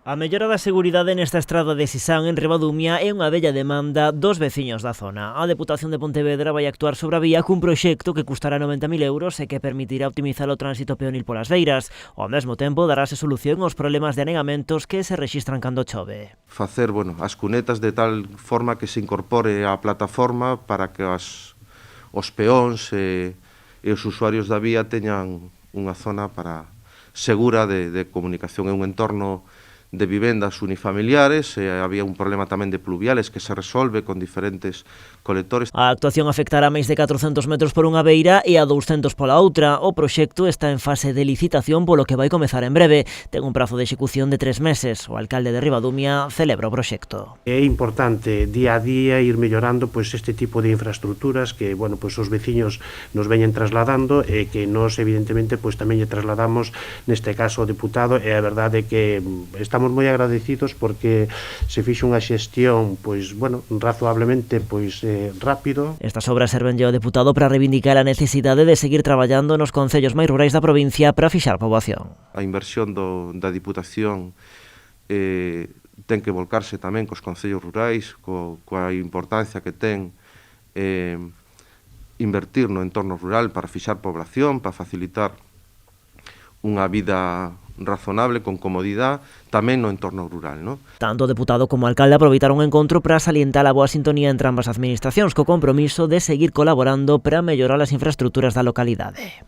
A mellora da seguridade nesta estrada de Sisán en Ribadumia é unha bella demanda dos veciños da zona. A Deputación de Pontevedra vai actuar sobre a vía cun proxecto que custará 90.000 euros e que permitirá optimizar o tránsito peonil polas beiras. Ao mesmo tempo, darase solución aos problemas de anegamentos que se rexistran cando chove. Facer, as cunetas de tal forma que se incorpore á plataforma para que os peóns e os usuarios da vía teñan unha zona segura de comunicación. É un entorno de vivendas unifamiliares, había un problema tamén de pluviales que se resolve con diferentes colectores. A actuación afectará máis de 400 metros por unha beira e a 200 pola outra. O proxecto está en fase de licitación, polo que vai comezar en breve. Ten un prazo de execución de 3 meses. O alcalde de Ribadumia celebra o proxecto. É importante día a día ir mellorando este tipo de infraestructuras que os veciños nos veñen trasladando e que nós evidentemente tamén lle trasladamos neste caso ao deputado, e a verdade é que estamos moi agradecidos porque se fixo unha xestión razoablemente rápido. Estas obras servenlle ao deputado para reivindicar a necesidade de seguir traballando nos concellos máis rurais da provincia para fixar poboación. A inversión da Diputación ten que volcarse tamén cos concellos rurais, coa importancia que ten invertir no entorno rural para fixar población, para facilitar unha vida razonable, con comodidade, tamén no entorno rural, non? Tanto o deputado como o alcalde aproveitaron o encontro para salientar a boa sintonía entre ambas administracións, co compromiso de seguir colaborando para mellorar as infraestructuras da localidade.